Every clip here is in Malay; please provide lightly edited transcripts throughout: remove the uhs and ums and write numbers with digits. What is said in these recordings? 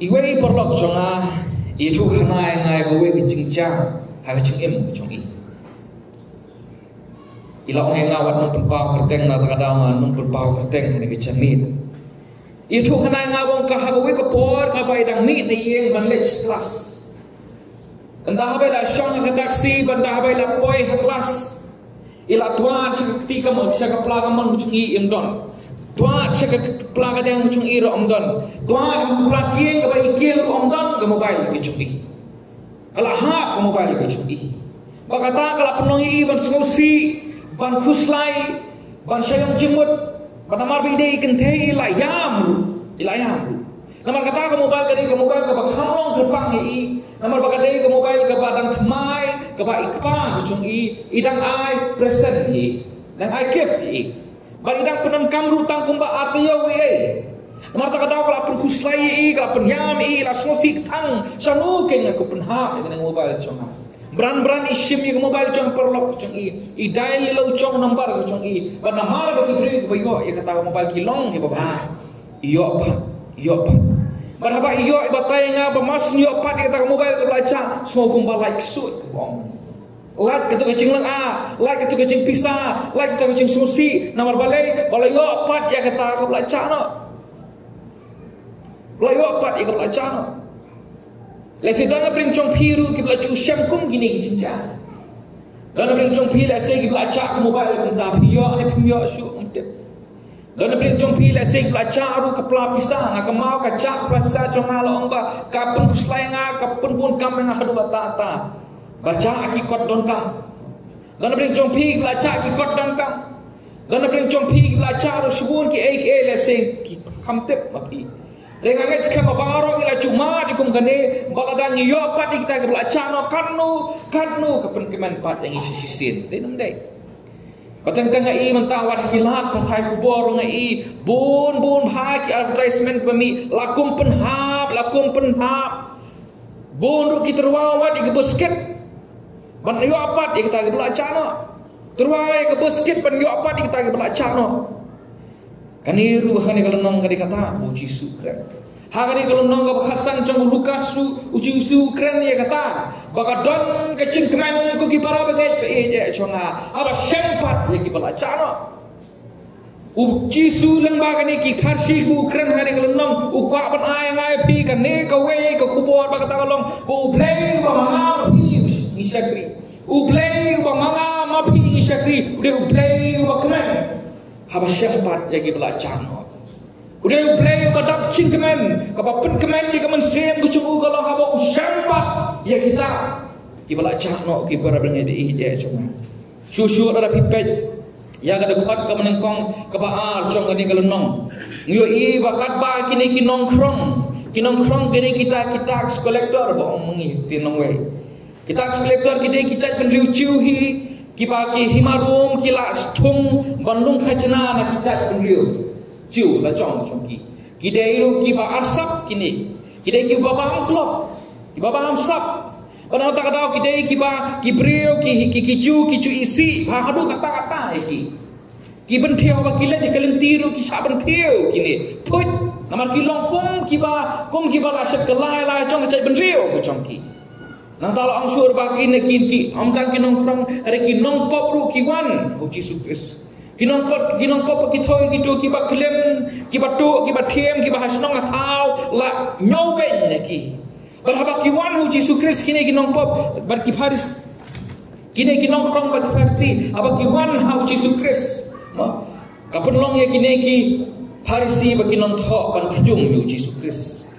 iwe perlok jonga itu hanai ngai kowe bicingca ha chingem chongi ila ong ngawat nung penpau kerteng na kadang nung penpau kerteng ni bicamit itu hanai ngawong ka ha kowe kapor ka bai dang mi ni yeng ban lech kelas entah habai la syang ha taksi banda habai la poi ha kelas ila tuan ketika mo bisa ka plaga man chungi imdon tuan bisa ka plaga dang chungi ro omdon tuan ka plaking ka bai ikil ro omdon ka mobile ki chungi kala ha ka mobile ki chungi bakata kala penongi ban sngosi ban khuslai ban syayong jemut ban amar bide kentei ila yamru namar kata ka mobile ka bakhamong kupang i namar bakadai ka mobile ka badang kemai ka ba ikpang chung i idang ai present i dan ai gift i ba idang penan kamru tang kumba artiyo i namar ta kada kala pun kuslai i ka penyam i la sosik tang sanu ke ngaku penha dengan mobile chung Beran-beran isim yang mobile chung perlok chung i dial lo chung number chung i ba namar ba ki bri ba yo ya kata mobile kilong ke ba iyo pa berapa iyo ibatai nga bamas iyo pat kita mobile ke belajar semua kumpul like suit bong like itu kecing lang like itu kecing pisah like itu kecing susi nomor balai iyo pat ya kita ke belajar no iyo pat ya ke belajar no lesi dana bring chong piru ke belajar syam kum gini gicinca dana bring chong piru lesi ke belajar ke mobile kunta piyo ne piyo su umtep dan beri jom pilih sing belajar aru kepala pisang ngak mau kacak pelasa jom ngalong ba kapun kuslainga kapun pun kam na hadu batata baca akikot don kam dan beri jom pilih belajar akikot don kam dan beri jom pilih belajar aru subun ki le sing ki kamtep mapi renganget skema baro ila cuma dikum kane baladang yo pat kita ke belajar no kanu kapun kemen pat yang isi sisin denum dai Patang-tang ngai mentawat hilat patai kubor ngai bun bhai ki advertisement pemi lakum penhap bun ru ki terwawat ke basket ban yo apat kita ke belajar no terwawat ke basket ban yo apat kita ke belajar no kaniru khani kalonong kadi kata uji sukren hari kalau nongga Hasan cang Lukas uji keren ya kata bakadon kecing kemen ku kipara bagai pe chonga aba sempat ya kipala chano uji leng bagani ki kharsi ku keren hari kalau nong ukwa ban ai pi kan ne ka we ka kubor bakata kalong bu play ba manga pi isakri u play ba manga ma pi isakri udah play ba kemen aba sempat ya kipala chano udah play badak cing kemen kapapun kemen ya kemen sem kucu kalau kau usyampak ya kita ibala cakno kibara dengan dia cuma susu ada pipet ya kada kuat ke menengkong ke baal cong kani kalonong yo i bakat ba kini kinongkrong kini kita kolektor bohong mengi tinong we kita kolektor kini kita penriu ciuhi kibaki himarum kila stung bandung khajna na kita penriu ciu la chong ki kidairu ki ba arsap kini kidai ki ba amplop ki ba amsap pada tak ada kidai ki ba ki brio ki ciu isi ha hadu kata ki benthiau ba kile di kalentiru ki sa benthiau kini put namar ki longkong ki ba la sep kelai la chong cai benthiau ko chong ki nang talo angsur ba ki amtang ki nongkrong are ki nong pop ru ki wan ho chi supes kinong pot kitoi kitu kiba klem kiba tu kiba thiem kiba hasnong athau la nyoben neki berhaba kiwan hu Yesus Kristus kini kinong pop bar kifaris kini kinong krong bar kifarisi aba kiwan hu Yesus Kristus ma kapun long ya kini ki farisi ba kinong tho ban khjum hu Yesus Kristus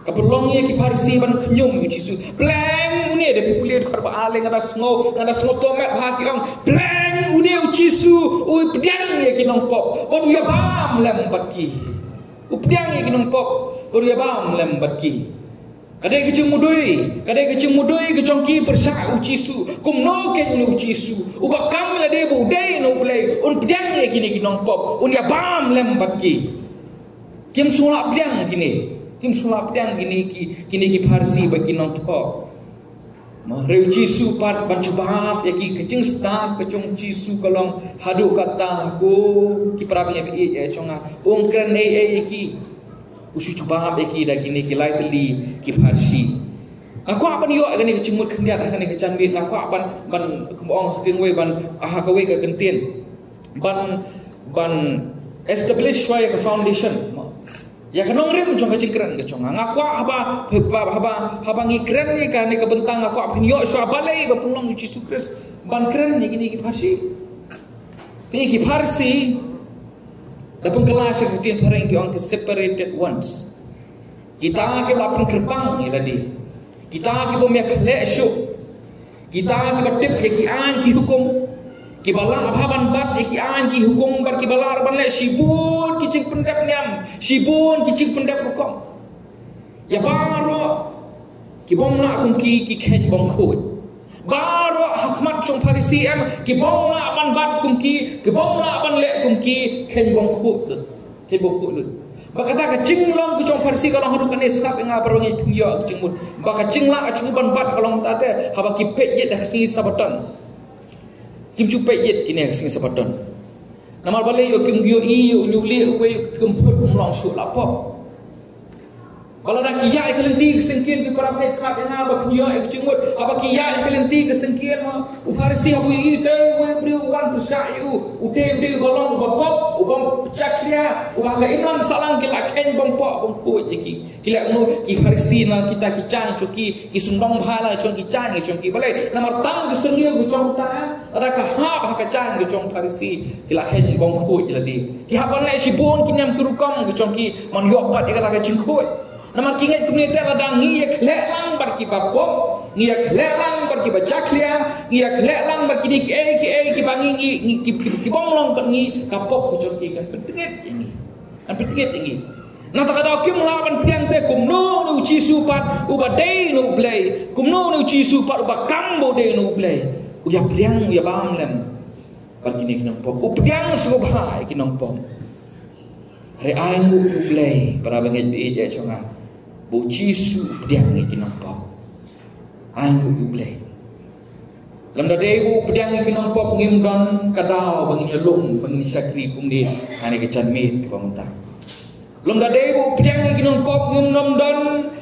kapun long ya ki farisi ban khjum hu Yesus pleng uni de pipulir kharba ale ngada sngo tomet ba ki ong pleng udah ucisu pediang ya kinong pop baru ya bam lem baki pediang ya kinong pop baru ya bam lem baki kadai kecing mudui kecongki bersa ucisu kumno ken ucisu ubakam la de budai no play pediang ya kinong pop ya bam lem baki kim sulap pediang kini ki farsi baki nong tok Reu Cisu pat bancubab yaki kecing start kecung Cisu kalong hadu kata go ki prabnya be chonga ongkren yaki usu coba beki dah kini kilai teli kifarsi. Aku apa ni yo agani kecimut kendiat agani kecambit aku apa ban kemong stin we ban kawe ke gentien ban establish way ke foundation. Ya kanong rim jong kecingkran ke jong ngaku haba ngikran ni kan ni kebentang aku apa yo so balai ba pulong Yesus Kristus ban kran ni kini kifarsi. Pi kifarsi dapat kelas yang kemudian orang yang separated ones. Kita ke lapan gerbang ni tadi. Kita ke pemiak leksyuk. Kita ke batip ki an ki hukum. Ki bala abhaban bat ki an ki hukum bar ki bala ban lek sibun ki cing pendap nyam. Sibun ki cing pendap hukum. Ya baro ki bom nak kum ki khen bom khoi. Baro hikmat trong Farisi am ki bom nak ban bat kum ki bom nak ban lek kum ki khen bom khoi. Khen bom khoi. Bakata ka cinglong ku trong Farisi kalau haru kan eskap nga barongi pingyo cingmut. Baka cingla ka cingban bat kalau tate haba ki pet yet dah singi sabaton. Kim chu pet yet kini singi sabaton. Namal bale yo kim yo i yo nyuli we kemput mlong su lapop. Kalau dah kiai kelenti kesengkian ke korang eskap nga ba pingyo cingmut haba kiai kelenti kesengkian ma u Farisi habu i te we bri wan tu sya yu u te bri golong bapop u bom pecaklia u ba ka imang salang ke lakhen bom pok bom ko ki kila no ki Farisi na kita ki chang chuki ki sundong bhala chong ki chang chong ki bale namar tang ke sengio ku chong ta ada ka ha ba ka chang ke chong Farisi ki lakhen bom ko jadi ki haban lai sibon ki nyam kurukam ke chong ki man yo pat ka ta ka chingkhoi namar kinget kumne ta da ngiyak lelang bar ki bapop ngiyak lelang bar ki bacaklia ngiyak lelang bar ki ki bangi ki bonglong bar ngi kapop ku chong ki kan pentinget ini an pentinget ini na ta kada kim lawan piang te kumno no chi supat uba dei no play kumno no chi supat uba kambo dei no play uya piang uya bam lem bar ki ni pop u piang so bha ki nong pom re ai ngu play para banget bi je chonga bu Yesus pediang ni kinampok angu ublay lam da debu pediang ni kinampok ngimdan kadau bangin lung bangin sakri kumdi ani ke chanmit ke pamunta lam da debu pediang ni kinampok ngimdam dan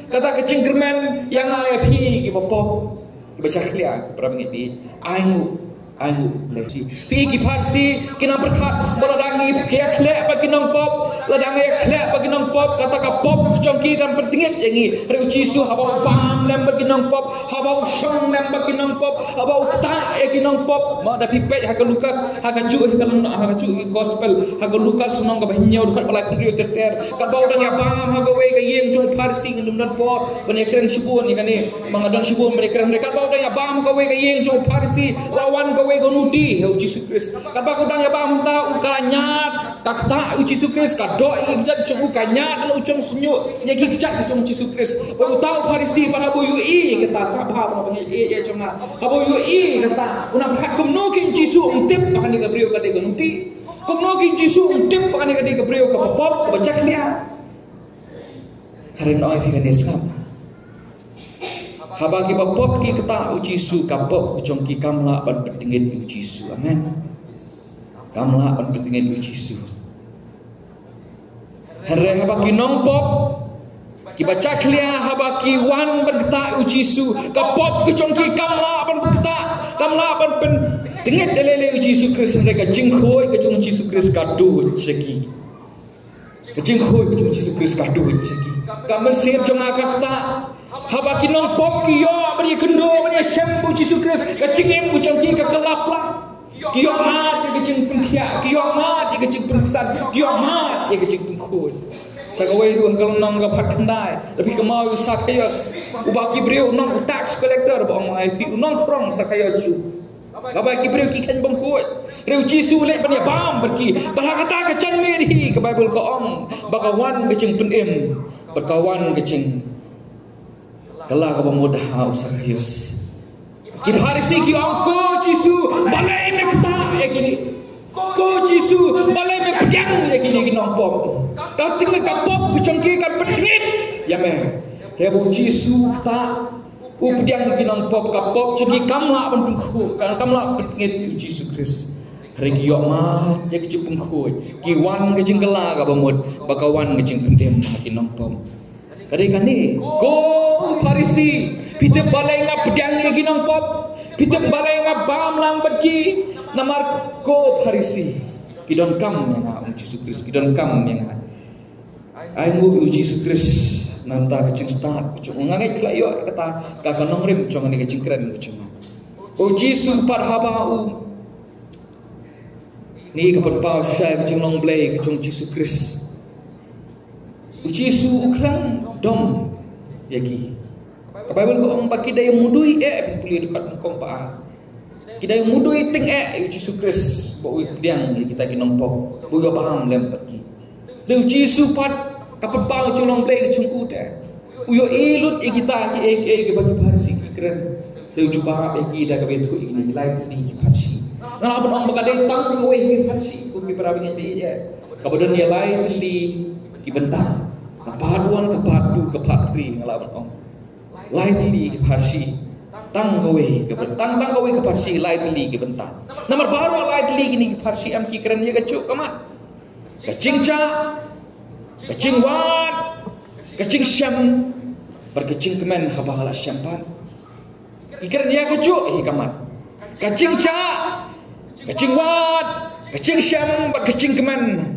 kata ke cingkermen yang ai phi ki popok ki bachaklia pra bangit bi angu lesi pi ki Farisi kina berkhat baladangi kek lek bagi nong pop ladangi lek bagi nong pop kata ka pop congki dan pentingit yangi reu Yesus haba pam lem bagi nong pop haba song lem bagi nong pop haba ukta bagi nong pop ma da pipet ha Lukas ha ju ha ju gospel ha Lukas nong ka bahnya dukat balak riu terter ka bau dang ya pam ha we ka yeng jong Farisi ngum dan po benekren sibun ni kani mangadon sibun benekren mereka bau dang ya pam ka we ka yeng jong Farisi lawan ka gonudi heu Yesus Kristus kaba ko dang ya ba munta ukanyat takta Yesus Kristus ka do ijat chu ukanyat lo chung sunyu nya ki kicak chung Yesus Kristus ba utau Farisi para boyu i kata sabha ma bang e chunga abo yu i kata una berkat kumno kin Yesus untip pakani ka brio ka de gonudi kumno kin Yesus untip pakani ka de ka brio ka pop bacak dia hari noi kan esap habagi bapop ki kata Yesus kapop chongki kamla ban pentingit Yesus amen kamla ban pentingit Yesus hari habagi nongpop ki baca klia habagi wan ban kata Yesus kapop chongki kamla ban kata kamla ban pentingit lele Yesus Kristus mereka jingkhoi ke chong Yesus Kristus kadu seki kejingkhoi ke chong Yesus Kristus kadu seki kamen sir chong akata haba kinong pop kiyo beri kendo beri sembu Yesus Kristus kecingim bucongki ke kelapla kiyo mat ke cing pengkia kiyo mat ke cing pengsan kiyo mat ke cing pengkun sagawai ruang kalau nong ke pakandai lebih ke mau sakayos ubaki beriu nong tax collector ba mai pi nong krong sakayos su kabaki beriu ki kan bangkut reu Yesus lek ban bam berki bahakata ke chan meri ke Bible ko ong bakawan ke cing penem bakawan ke cing kala ka mudah usakayos ki Farisi ki angko Yesus balai me kata ekini ko Yesus balai me pedang ekini ki nompok ka tinggal ka pop kucongki kan pedingit ya me rebu Yesus ta u pedang ki nompok ka pop cegi kamla ban pengku kan kamla pedingit Yesus Kristus Regi yok mah ya kecing pengkoi. Kiwan kecing gela ka bamud, bakawan kecing pendem kinong pom. Kadai kani go Parisi, pitep balai ngap pedang kinong pop, pitep balai ngap bam lang badki, namar go Parisi. Kidon kam yang Yesus Kristus, kidon kam yang ai ngu Yesus Kristus nanta kecing start, kecing ngangai kila yo kata kakanong rim cong ni kecing keren kecing. O Yesus parhabau ni kapan pau saya kecing long blay kecing Yesus Kristus. Yesus ukran dom yaki. Bible ko ang bakida yang mudui puli dekat kong pa. Kita yang mudui ting Yesus Kristus bo diang kita kinompok. Bo paham lem pergi. Deu Yesus pat kapan pau culong blay kecing uta. Uyo ilut kita ki bagi Parsi keren. Deu cuba yaki dah kebetu ini lain ni ki Parsi. Ngalamun ang bakadai tang ko ki Parsi ko ki parabing ni ya. Kabodan dia lain li ki bentang. Kepaduan kepadu kepatri ngalawan om. Lai tili ke Parsi. Tang kawe ke bentang tang kawe ke Parsi lai tili ke bentang. Nomor baru lai tili kini ke Parsi am ki keren ye kecuk kamat. Kecing ca, kecing wat, kecing syam, berkecing kemen haba hala syampan. Keren ye kecuk hi kamat. Kecing ca, kecing wat, kecing syam, berkecing kemen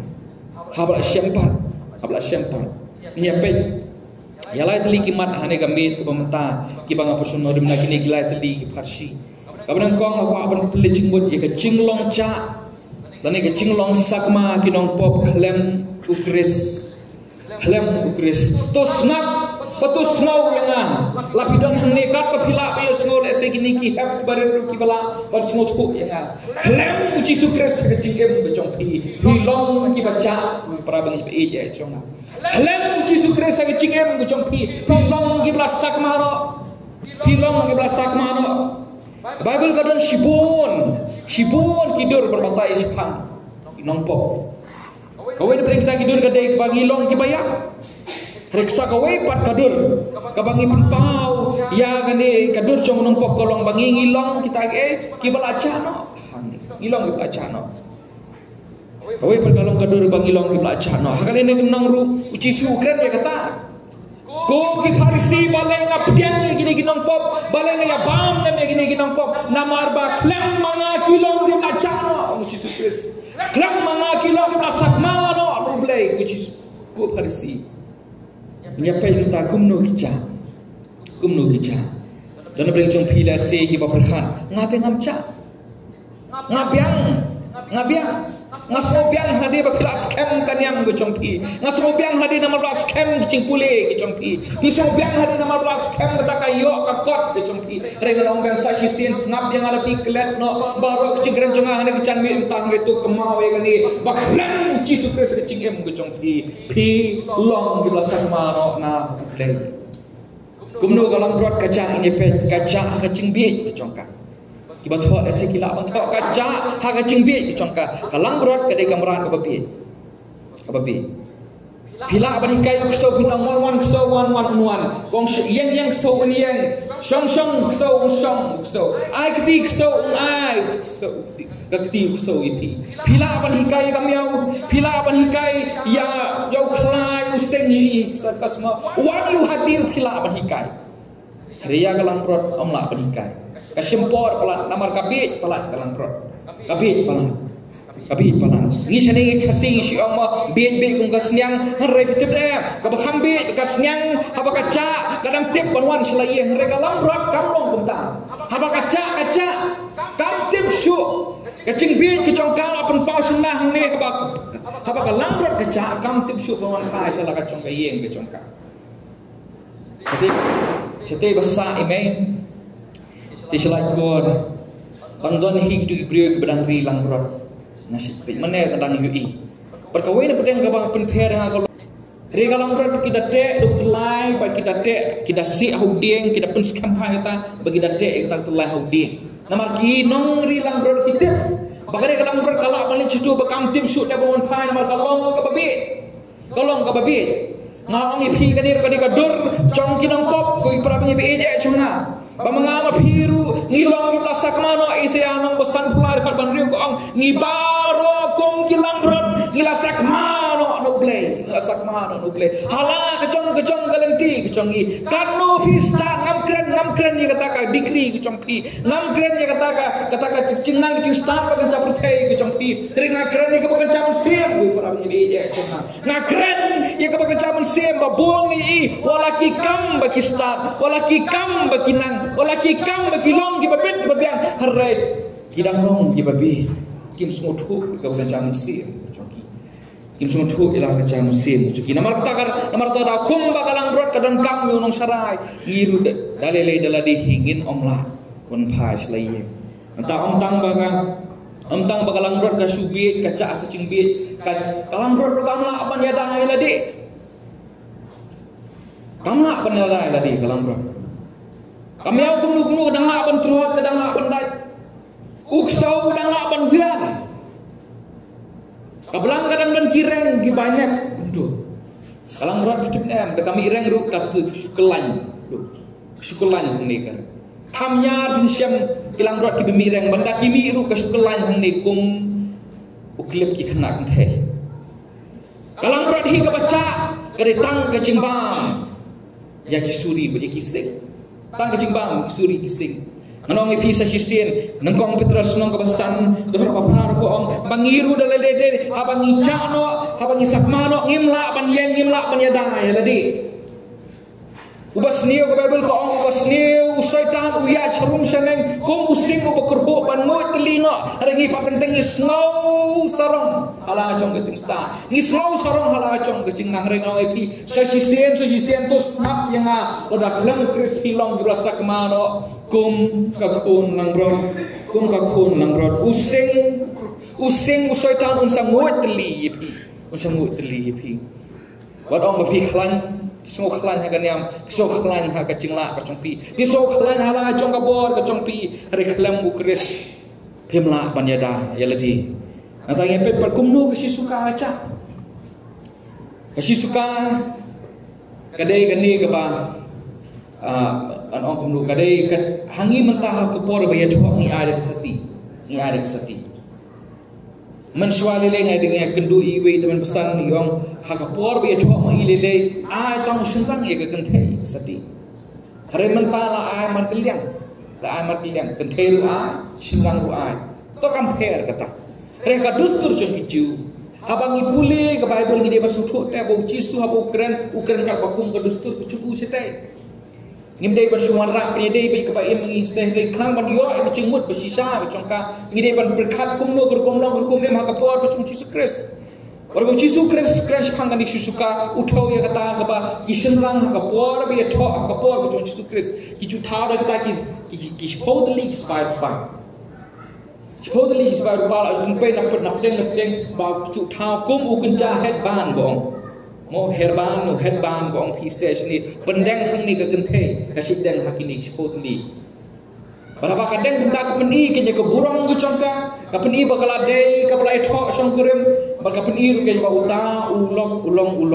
haba syampan. Haba syampan. Ni apa? Yalai teli kimat hane kami pementa kibang apa sunno dem nak ni gilai teli ki Parsi. Kaban kong apa aban teli cingbut ye ke cinglong ca. Dan ke cinglong sakma kinong pop klem ukris. Klem ukris. Tos ngap patus ngau yang lapidon hang nekat papila pa yes ngau lese kini ki hap baru ki bala par ngau tu yang klem uci sukres ke cingem bejong pi hilong ki baca parabang pe je chong. Klem uci sukres ke cingem bejong pi hilong ki bala sakmaro. Hilong ki bala sakmaro. Bible kadon shibon kidur berbatai sipang inong pop. Kawai ni kita kidur kadai bagi long ki bayak. Reksa kawai pat kadur kabangi pau ya kani kadur cong nong pop kolong bangi ngilong kita ki balaca no ngilong ki balaca no kawai pat kalong kadur bangi long ki balaca no hakane ne nang ru uci su kren ya kata go ki Parisi balai nga pediang gini ginong pop balai nga bam ne gini ginong pop namar ba klem mga kilong ki balaca no uci su Kristus klem mga kilong ki sakma no rublay uci go Parisi. Menyapai minta kumno kica dan beri cong pila se ki baperhan ngate ngamca ngabiang ngasmobiang hadi bakila scam kan yang go cong pi ngasmobiang hadi nama blas scam cing pule ki cong pi kisobiang hadi nama blas scam kata kayo kakot ki cong pi rena long ben sa sin ngap yang ada piklet no baru cing keren cong hane kican mi entang betu kemawe kani baklan uci sukres cing em go cong pi long di blas sama no na play kumno galang brot kacang ini pe kacang kacing bi cong ka ibat hot ese kila bantok kaca ha kacing bi congka kalang brot kadai kamran ka babi pila ban hikai so pinang wan so wan kong yang so yang so ai keti so ai so keti so ipi pila ban hikai kamiau pila ban hikai ya yau khlai useng yi sakasma what you hadir pila ban hikai riya kalang brot omla ban hikai kasimpor pelan namar kabit pelan kalang prot kabit pelan ni sane kasing si amma bet kung kasnyang hare pitip dia kabakam bet kasnyang haba kaca kadang tip banwan selai hare kalang prot kamlong kumta haba kaca kam tip syu kacing bet kecongkal apan pau senah ni haba kalang prot kaca kam tip syu banwan kai sala kacong kayeng kecongkal setiap bahasa email Tiselai God Tangguan hik tu ibriyo Ibadang rilang brot Nasib Mana kadang yui Perkawin pedang kabang penper yang kalau Regalang brot kita dek Duk telai Pada kita dek Kita si hauding Kita penskam kita Bagi kita dek Kita telai hauding Namar kinong rilang brot kita Bagi regalang brot Kalau balik situ Bekam tim shoot Dia bangun pai Namar kalong kababit Ngawang ipi kanir Kadi kadur Cong kinong pop Koi perabang ipi ejek Cong na Bamangama piru ngilong ki plasa kemano isianong besan pular kat banriu ko ang ngibaro kong kilang rod ngilasak mano no play nglasak mano no play hala kecong galenti kecong i kanu pista ngam kren ni kata degree kecong pi ngam kren ni kata cingnang cing start bagan capur thei kecong pi ring kren ni bagan capur sim wi para ni je ngakren ye bagan capur sim ba bongi i walaki kam baki start walaki kam baki nang walaki kam baki long ki babet ki babiang harai kidang long ki babi kim smotu ka bagan capur sim kim smotu ila ka capur sim cuki namar kata da kum bakalang brot kadang kam yunong sarai iru dalele daladi hingin omla pun phai lai entah om tang bakalang brot ka subit ka ca ka cingbit ka kalang brot kamla apan ya dang ila di kamla apan ya dang ila di kalang brot kami au gumnu kadang apan truat kadang apan dai uksau kadang apan wian kabelang kadang dan kireng gi banyak bentuk kalang brot kitip nem da kami ireng ru ka sukulan ni kan hamnya bin syam kilang brot ki bimireng banda kimi ru ka sukulan hang ni kum uklip ki khana kan the kalang brot hi ka baca keretang ke cimbang ya kisuri be kising tang ke cimbang kisuri kising anong ipisa sisien nangkong petros nong kabasan dohor papnar ko ong bangiru dalede habang icano habang isakmano ngimla ban yang ngimla ban yadai ladi ubas niyo ko Bible ko ong ubas niyo syaitan uya charung saneng kung using ubakurho ban mo telino rangi patenteng isngau sarong hala chong kecing sta ngisngau sarong hala chong kecing nang rengaw ipi sasisien to snap yang odak lang kris hilong dirasa kemano kum kakun nang bro using syaitan unsang mo teli ipi wat ong bapi klan sok klan ha kaniam sok klan ha kacingla kacongpi di sok klan hala chong kabor kacongpi reklam ukris pemla banyada yaladi natang epe perkumnu kasi suka aca kasi suka kadai gani ke ba an ong kumnu kadai hangi mentah kupor bayat ho ngi ada kesati mensuali le ngai dengan kendu iwe teman pesan yong hakapor be thok ma ilele ai tong sunrang ye ke kenthe sati hare mentala ai mar kiliang kenthe ru ai sunrang ru ai to compare kata hare ka dustur jong kicu habang ipule ke Bible ngi de basu thot te bo jisu habo ukren ka bakum ka dustur kucu setai ngimdei bersuara penyedai baik kebaik mengistai dari klang ban yo ek cingmut bersisa becongka ngidei ban berkat kumno berkomlong berkumem hakapor becong Yesus Kristus baru Yesus Kristus pangkan di susuka utau ya kata kaba kisenrang hakapor be tho hakapor becong Yesus Kristus ki jutha da kata ki spotlik spy pa spotlik spy pa as pun pe nak pedeng ba jutha kum ukenca het ban bong mo herban bong pises ni pendeng hang ni ke kenthe kasih deng hakini spotli berapa kadang minta kepeni ke burung ke congka kepeni bakal ade kapal ethok songkurem bakal kepeni ke ba uta ulong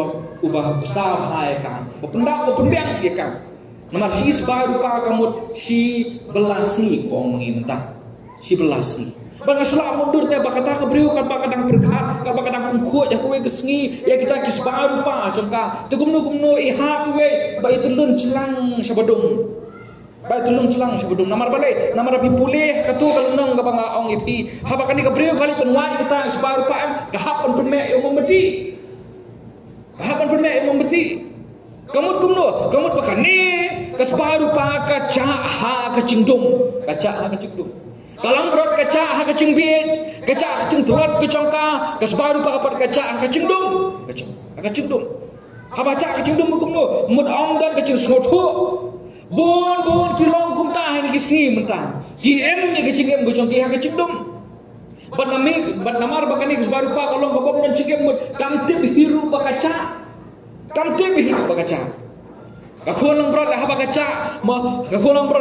ubah besar hai kan bependang ya kan nama si baru pa kamut si belasi bong ni mentah si belasi bang asla mundur teh bakata kebriu kan bakadang berkat kan bakadang pungku ya kowe kesngi ya kita kisbaru pa congka tegumnu ihap we ba itulun celang sabadung namar balai namar api pulih katu kalunang ka bang ong ipi habakan ni kebriu kali penwai kita kisbaru pa em kahapan penme yo membedi kamut bakani kisbaru pa kaca ha kacingdum kalang brot kaca ha kacing biit kaca kacing turut kecongka kasbaru pakapat kaca ha kacing dum ha baca kacing dum gumno mud ong dan kacing sotu bon kilong kum ta ni kisi mentah gm ni kacing em gocong ha kacing dum bat namar bakani kasbaru pa kalong kabom dan cingem mud kamtib hiru bakaca kakulang brot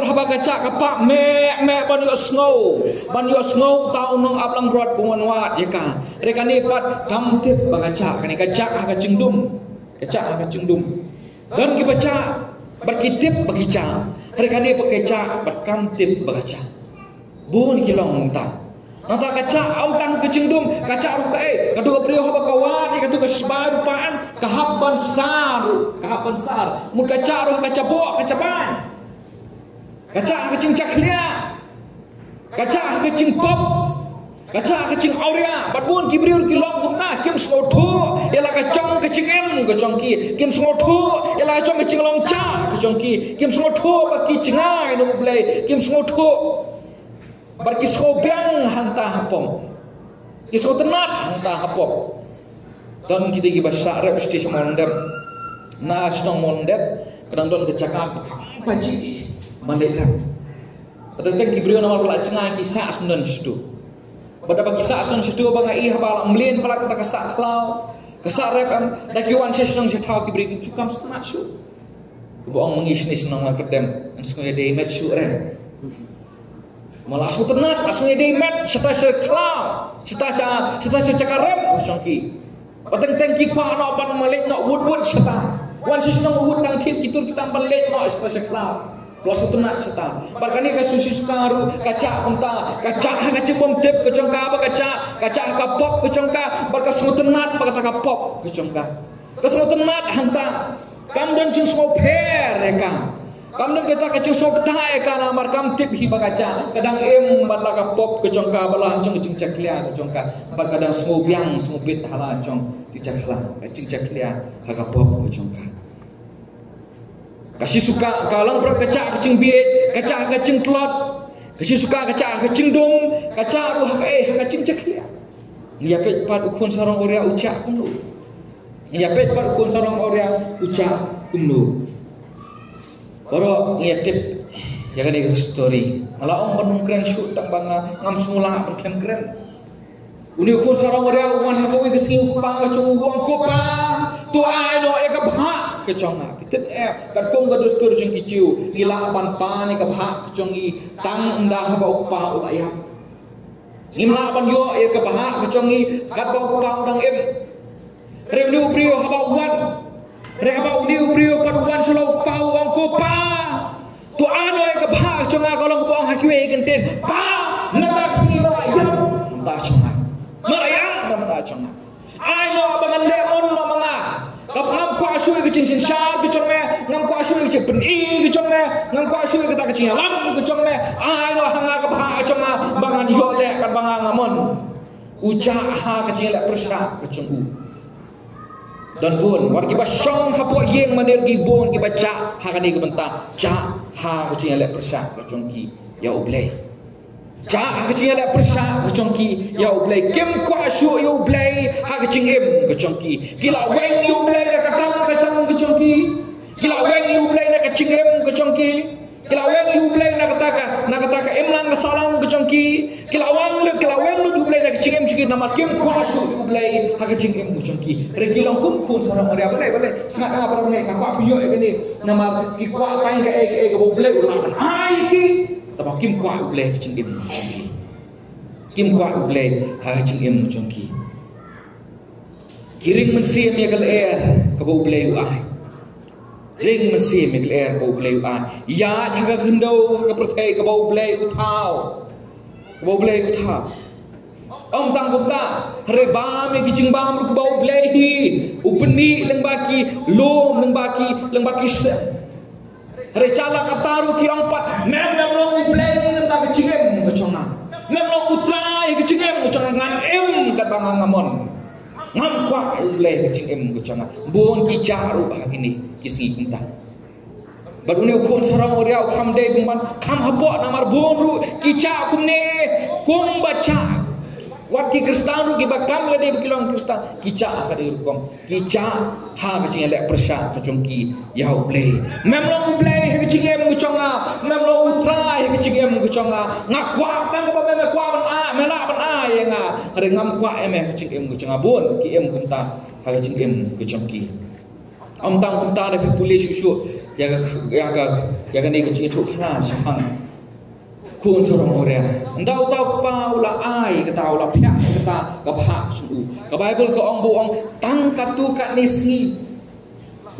haba kaca kapak me ban yo sngow tau nong ablang brot bungan wat ya ka reka ni pat kamtip bakaca kani kaca ka cingdum dan ki baca berkitip bakica hari kani pakai cak berkantip berkaca bun kilong muntah nata kaca autang kecingdum kaca rukai katu beriau haba kawan katu kesbaru paan kahabban sar mun kaca roh kaca bo kaca ban kaca kecing caklia kaca kecing pop kaca kecing auria batbun kibriur kilong kumta kim soto yala kacang kecing em kecongki kim soto yala kacang kecing longca kecongki kim soto baki cengai no blai kim soto berkisau biang hantar hapom, kisau tenat hantar hapom. Dan kita gibah syarab stis mondep, nas nong mondep, kadang don kecakap paji malaikat. Tentang kibriu nama pula cengai kisah senon situ. Pada kisah senon situ bangga iya bala mlin pala kita kesak klau, kesak rep am, dak yuan senon setau kibriu cukam setengah su. Bohong mengisnis nong kedem, anskoy dei met su rem. Malah aku tenat asli demat setelah kelam setelah cakarem usangki pateng tengki pa no ban malik no wood seta wan sisnong wood tang thit kitur kita balik no setelah kelam plus tenat seta barkani ka susi karu kaca kunta kaca kaca bom tip kecongka ba kaca ka pop kecongka barka semua tenat barka ka pop kecongka semua tenat hanta kam dan jung semua per eka kamdan kita kecing sok tae kana markam tip hi bagaca kadang em bala ka pop kecongka bala cong cing caklia kecongka bar kadang semua biang semua bit hala cong cicakla cing caklia haga pop kecongka kasih suka kalang per kaca kecing bit kaca kecing klot kasih suka kaca kecing dom kaca ruh kecing caklia dia pet pat ukun sarong oria ucap kumlu dia pet pat ukun sarong oria ucap kumlu baru ngetip ya kan ini story malah orang keren shoot tak bangga ngam semula keren uni ukun sarang orang wan habawi kesini pa cung buang kopa tu ai no e ka bha ke chonga pitet kat kong ga dostur jeng kiciu gila pan pa ni ka bha ke chongi tang nda haba upa ulaya imla ban yo e ka bha ke chongi kat ba upa udang em revenue brio haba wan reba uniu brio paduan solo pau ang kopa tu ano e kabha chonga kolong ko ang hakiwe genten pa natak sila ya nda chonga maraya nda chonga ai no bangan lemon no mga kapam ko asu ke chin sin shar ke chonga ngam ko asu ke pen i ke chonga ngam ko asu ke ta ke chin lam ke chonga ai no hanga kabha chonga bangan yo le kan bangang ngamon uca ha ke chin le persya ke chongu dan pun wargi basong hapo yeng manir gibon ki baca hakani ke benta ca ha kecing lek persak kecongki ya ublay ca kecing lek persak kecongki ya ublay kim ko asu ya ublay ha kecing em kecongki gila weng ya ublay nak kacang kecongki gila weng ya ublay nak kecing em kecongki gila weng ya ublay nak kata em lang salam kecongki gila weng lu ublay nak kecing em kecongki nama kim ko asu ya ublay ha kecing em kecongki regilang kum kun sarang orang boleh sangat apa orang ni kakak piyo ni nama ki kuat pain ke boleh ulang hai ki tapi kim kuat boleh kecing em kecongki kim kuat boleh ha kecing em kecongki kiring mensim ya gal air ke boleh uai ring mensim ya gal air boleh uai ya jaga gendau ke pertai ke boleh utau Om tang bukta reba me gijing bam ru bau blehi upeni lengbaki lom lengbaki se recala kataru ki empat mem long blehi nang ka cingem kecona mem long utrai ke cingem kecona ngan em kat bang ngamon ngam kwa blehi ke cingem kecona bon ki jaru ini kisi kunta baduni ukun sarang oria ukam de bumban kam habo namar bon ru kica kumne kum baca wat ki kristan ru ki bakam le de kilong kristan kica ka de rukom kica ha ka cing lek persya ka chongki ya uble mem long uble ka cing em chonga mem long utra ka cing em chonga ngakwa kan ba mem kwa ban a mela ban a ye nga re ngam kwa em ka cing em chonga bon ki em kunta ha ka cing em chongki om tang kunta de puli susu ya ka ni ka cing thu khna sang kun sorong oria ndau tau pa ula ai kata ula pyak kata ka phak su ka bible ko ong bu ong tang katu ka nisngi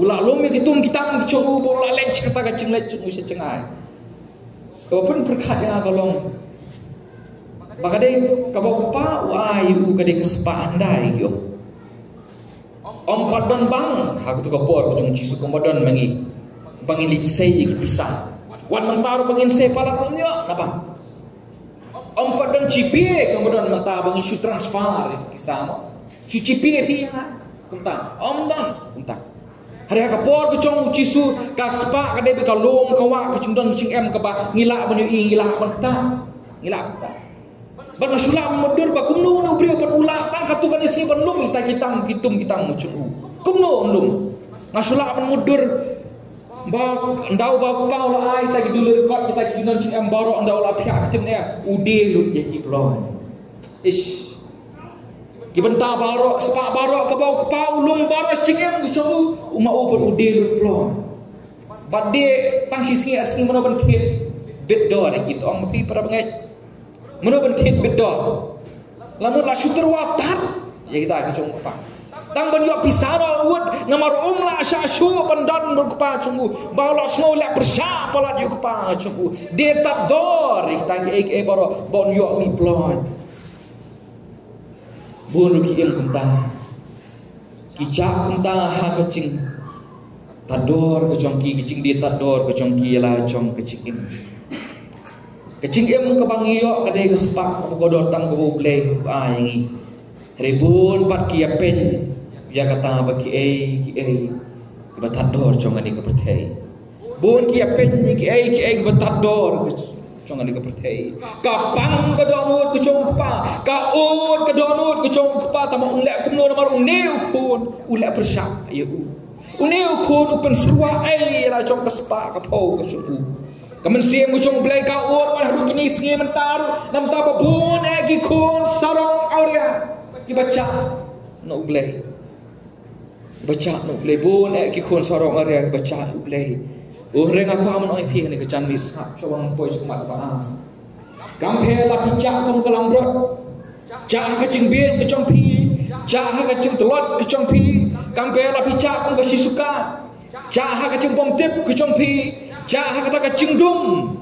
ula lomi kitum kitam chogu bola lech kata ka cing lech mu se cengai Walaupun berkat yang akalong bakade kabapa ayu kade kesepaan dai yo. Om padon bang aku tu kapor kujung cisu komadon mangi. Bangilit sei kisah. Wan mentar bangin sei pala punya napa? Om padon cipie komadon mentar bangin su transfer kisah mo. Su cipie ria kunta. Om dan kunta. Hari kapor kujung cisu kak spa kade be kalom kawa kujung don kucing em kaba ngila banyu ngila ban kita. Ngila kita. Ban sulam mudur ba kumno no brio ban ula tang katu kan isi ban lum ita kitam kitum kitam mucu. Kumno lum. Ngasula ban mudur ba ndau ba pau la ai ta gidulur kot kita kinon cing em baro ndau la pihak kitim ne ude lut ye kiplo. Ish. Gibenta baro spa baro ke bau ke pau lum baro cing em gucu uma over ude lut plo. Badde tang sisi asli mana ban kit bed door gitu om mati para bangai. Mana ban kit bed door. Lamun la syutur watat ya kita gucu apa. Tang ban yo pisara wud ngamar la syashu pandan berkepa cunggu bala snow lek persya palat yo kepa cunggu de tat door kita ke baro bon yo mi plon bun ki em kunta kicak kunta ha kecing tador ke jongki kecing de tador ke jongki la jong kecing em ke bang yo kade ke sepak godor tang ke boleh yangi ribun pat ki apen ya kata bagi ki batador jongan ni kepertai bon ki apen ki batador jongan ni kepertai kapang ke donut ke jongpa ka on ke donut ke jongpa tama ulek kumno nomor uneu kun ulek persyak ya uneu kun upen serwa la jong kespa ka pau ke suku kamen siem jong blai ka on wan ru kini singe mentar nam ta bon gi kun sarong auria ki baca no blai baca no blai bon ki kun sarong auria baca no blai reng aku aman oi pi ni ke chan mis ha chawang poi smat ba kamphe la picha kom kalam brot cha ka ching bien ke chong pi cha ka ching telot ke chong pi kamphe la picha kom ke sisuka cha ka ching pom tip ke chong pi cha ka ching dum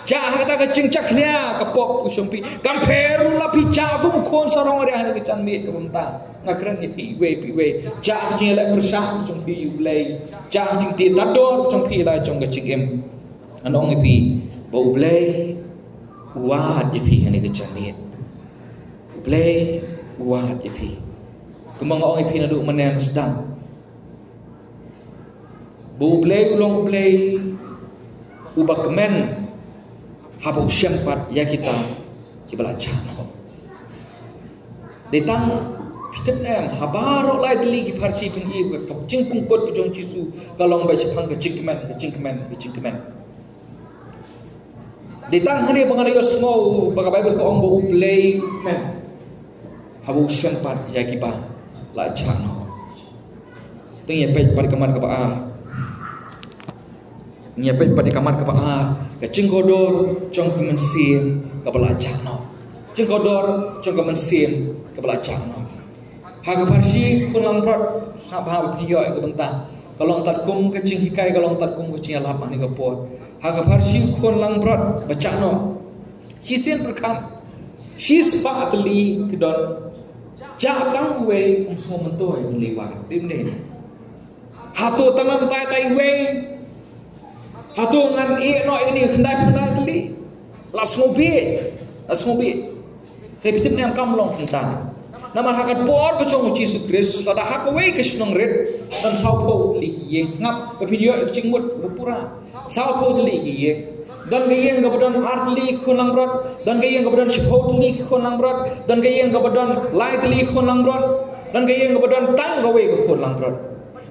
cha ka ching chaklia ke pop ke chong pi kamphe la picha kom kon sarong ria ke chan mi ke bumta ngakran ni pi we cha ka ching la persa ke chong pi yu blai cha ka ching ti tador chong pi la chong ke ching em anong pi bau blai wat ipi hani ke chanit play wat ipi kumang ong ipi na do manem sedang bu play ulong play ubak men habu syempat ya kita belajar detang fitem em habaro lai dili ki parchi pin i ka jing pungkot pe jong chisu kalong bai sepang ke jingkemen ditang hani bangare yosmo baka bible ko ong bo play men habu syempat ya kiba la chano ting ye pej par kamar ka ba nye pej par kamar ka ba ka cinggodor chong kemensin ka bala chano cinggodor chong kemensin ka bala chano ha ka parsi kunang rot sabha piyo ka bentang kalau tat kum ke cing hikai kalau tat kum ke cing alap ni ka pot ha ka parsi kun lang brot baca no hisin perkam his patli kedon ja tang we so mentoy liwa dimne hatu tanam tai we hatu ngan i no ini kendai tli lasmobi repitim ne kam long tentang nama hakat por ke chong Yesus Kristus sada hakwe ke snong red dan saupo li ye ngap video cingmut bupura saupo li ye dan gayeng gabadan artli khonang brot dan gayeng gabadan shipotli khonang brot dan gayeng gabadan lightly khonang brot dan gayeng gabadan tang gawe ke khonang brot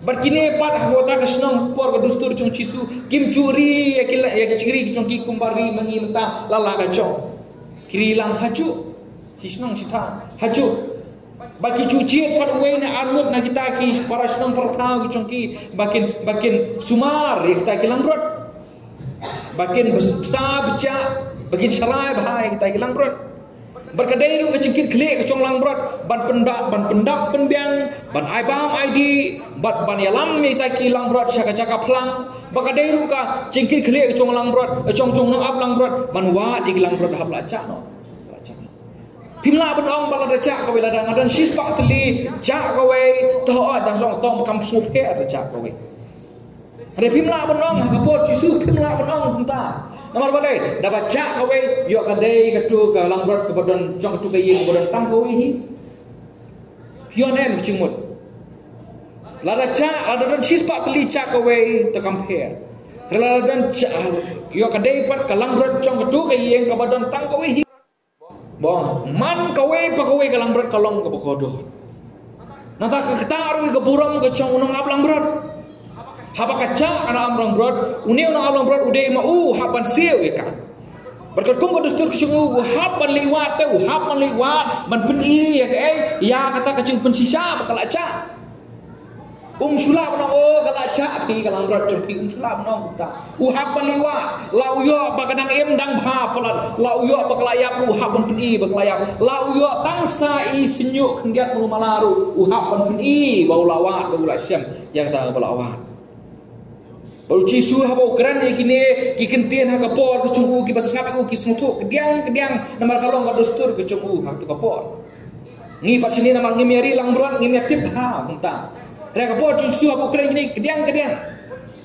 berkini pat hota ke snong por ke dustur chong Yesus kim curi ya ciri chong ki kumbari mangi menta lala ka chong kiri lang haju sisnong sita haju baki cuci pada wena armut na kita ki para senang pertau ki congki bakin sumar ya kita ki lambrot bakin besar becak bakin serai bahai kita ki lambrot Berkadai ru kecikit klik kecong lang brot ban pendap penbiang ban aibam ID ban yalam mi ta ki lang brot caka plang berkadai ru ka cingkit klik kecong lang brot cong nang ab lang brot ban wa di lang brot hab la cha no pimla ban ong bala da cha ka we la dan sis pak teli cha ka we to dan song tom kam su phe da cha ka we ada pimla ban ong ka po jisu pimla ban ong ta nomor balai dah baca kau yo kadai katu ke langbrot ke badan jong katu ke ye badan tang kau hi pionen cingmut lada cha ada dan sispa teli cha kau to compare lada dan cha yo kadai pat ke langbrot jong katu ke ye ke badan tang kau hi bo man kau pa kau ke langbrot kalong ke bokodo nata ke taru ke buram ke jong unong ab langbrot haba kaca ana amrang brod uni ona amrang brod ude ma haban siu ya kan berkat kum dustur kesungu haban liwat tu haban liwat man peni ya ya kata kacing pensisa bakal aca sulap na kala aca pi kalang brod pi sulap na ta haban liwat lau yo bakadang dang bha pelat lau yo bakal ayak haban peni bakal ayak lau yo tangsa i senyuk kendiat malaru haban peni bau lawat bau lasyam yang ta balawat baru cisu habo kran ye kini ki kentien ha kapor ke chungu ki basngap u ki smutu kediang namar kalong ka dustur ke chungu ha tu kapor ngi pat sini namar ngimiari lang brot ngimiat tip ha punta re kapor cisu habo kran ini kediang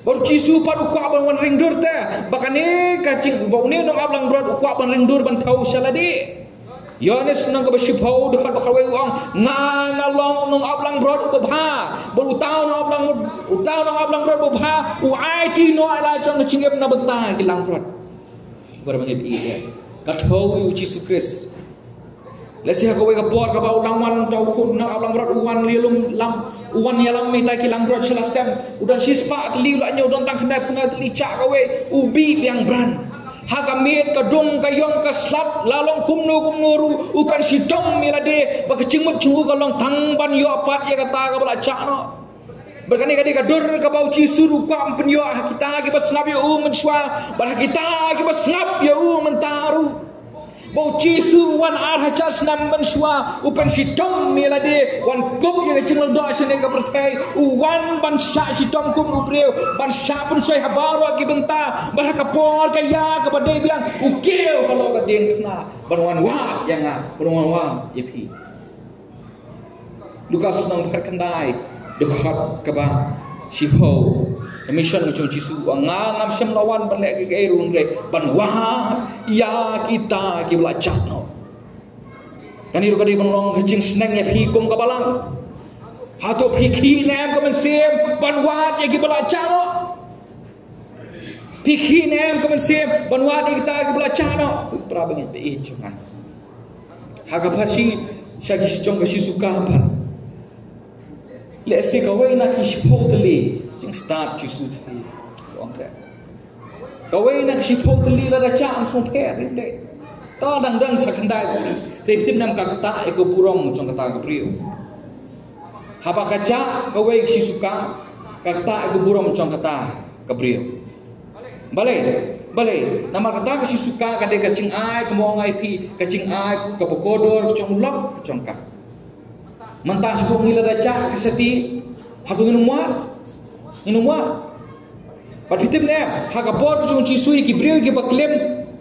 baru cisu pat u kwa ban ring dur ta bakane kacing bau ne nong ablang brot u kwa ban ring dur ban thau saladi Yohanes nang ka basipau dekat bakal uang ngalong nong ablang brod ubah berutau nong ablang brod ubah uai ti no ala jong cingem na benta ki lang brod berbangi bi dia kathau Yesus Kristus lesi ha kowe ka por ka ba ulang wan tau kun na ablang brod uwan lilum lam uwan yalam mi ta ki lang brod selasem udan sispa tli la nyu don tang kendai punga tli cha kowe ubi yang bran hagamit ka dong ka yong ka slap lalong kumnu ru ukan si dom milade bak cingmut chu ka long tang ban yo pat ya kata ka bala chano berkani ka dur ka bau ci suru ka ampen yo kita ki bas ngap yo menswa bar kita ki bas ngap yo mentaru bau ci su wan ar hajas nam menswa upan si dom milade wan kup ya cingol do sene ka pertai wan ban sha si dom kum ubreu ban sha pun sai habaro ki benta bar ka por ka ya ka badai biang ukeu kalau ka deng tna barwan wa yang barwan wa yepi Lukas nang berkendai dekat ke ba sipo mission ng Jisu ngam sem lawan balek ke erun re banwa ya kita ki belajar no kani ro kadi banong kecing seneng ya phi kum kabalang hato phiki nem ko men sem banwa ya ki belajar no phiki nem ko men sem banwa di kita ki belajar no prabang be e chungan haga pharsi shagi chong ka suka apa let's say kawai na ki shpotli jing start Jisu tadi okay kawai nak sipau teli la cha am song phe de ta dang sakandai ko ni tim nam ka ta e ko burong chong kata ka priu haba kaca kawai si suka ka ta e ko burong chong kata ka priu balai nama kata ka si suka ka de ka ching ai ko mo ngai pi ka ching ai ka pokodor chong lok chong ka mantas ko ngila da cha ka sati hatu Inumwa Patitim ne hagapor chung chisui ki brio ki baklem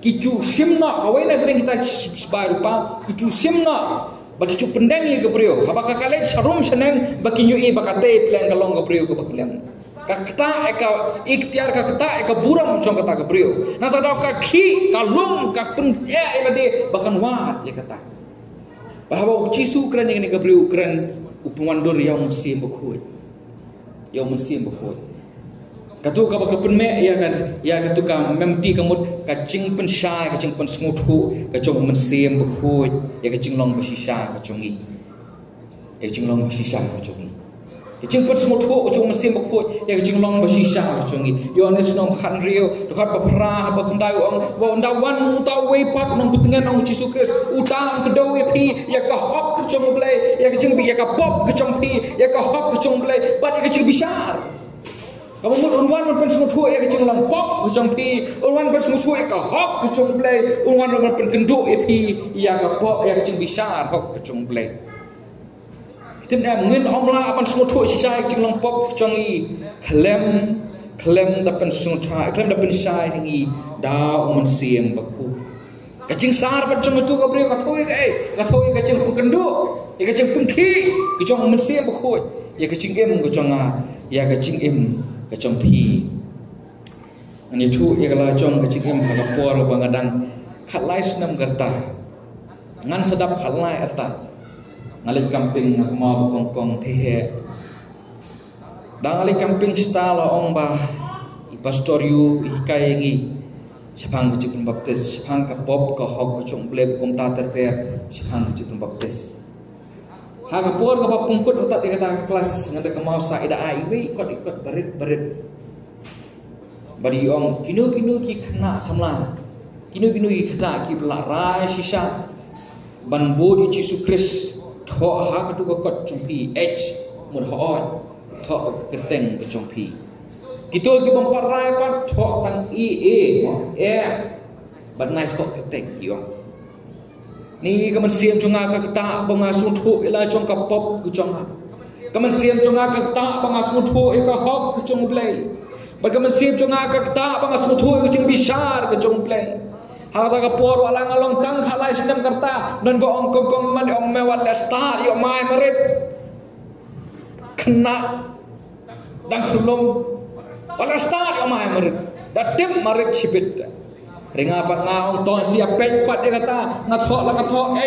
ki chu simna awai na bring kita baru pa ki chu simna bagi chu pendang ye ke brio habaka kale sarum seneng bagi nyu e bakate plan kalong ke brio ke baklem kakta eka ikhtiar kakta eka buram chung kata ke brio na tada ka khi kalum ka pun ya elade bakan wat ye kata bahwa chisu kran ni ke brio kran upamandur yang musim bukhut yang musim bukhut katu ka baka penme ya kan ya katu ka memti kamut kacing pensai kacing pensmutu kacong mensim bukhut ya kacing long besisa kacongi ya kacing long besisa kacongi kacing pensmutu kacong mensim bukhut ya kacing long besisa kacongi Yohanes nom khan rio dekat bapra ba kundai ong wa ndawan utaw we pat nang putengan ong Yesus Kristus utang kedo we pi ya ka hop kacong blai ya kacing bi ya ka pop kacong pi ya ka hop kacong blai pat ya kacing bisar kamu mut unwan man pen sungtu ya kecing lampok kecing pi unwan pen sungtu ya ka hok kecing play unwan man pen kenduk ya pi ya ka pok ya kecing bisar hok kecing play tin em ngin omla apan sungtu sisai kecing lampok kecing i klem da pen sungtu klem da pen sai hingi da umun siam baku kecing sar pen sungtu ka bre ka thoi kecing kenduk ya kecing pengki kecing umun siam baku ya kecing em kecing ya kecing em kecong pi ani thu ikala chong kecing em hagapor bangadang khatlai snam garta ngan sedap khatlai atat ngalik camping ma kongkong the dang ngalik camping style ong ba pastoriu hikai ngi sepang kecing baptis sepang ka pop ka hok kecong bleb kum ta ter sepang kecing baptis hagapor ka pungkut utat dikata kelas ngata kemau saida ai we ikut berit bari ong kinu ki kena samla kinu ki kena ki pelarai sisa ban bo di Yesus Kristus tho ha ka tu ka kot chumpi h mun ho tho keteng chumpi kitu ki parai pan tho tang e ban nai tho keteng yo ni kaman siam chunga ka ta banga suthu ila chong ka pop ku chong ha kaman siam chunga ka ta banga suthu e ka hok ku chong play ba kaman siam chunga ka ta banga suthu ku ching bisar ku chong play ha ta ka por wala ngalong tang khalai sinam karta dan go ong kong man ong me wal star yo mai marit kena dang sulung wala star yo mai marit da tim marit sibit ringa pat ngaong ton siap pet pat dia kata ngathok la kathok h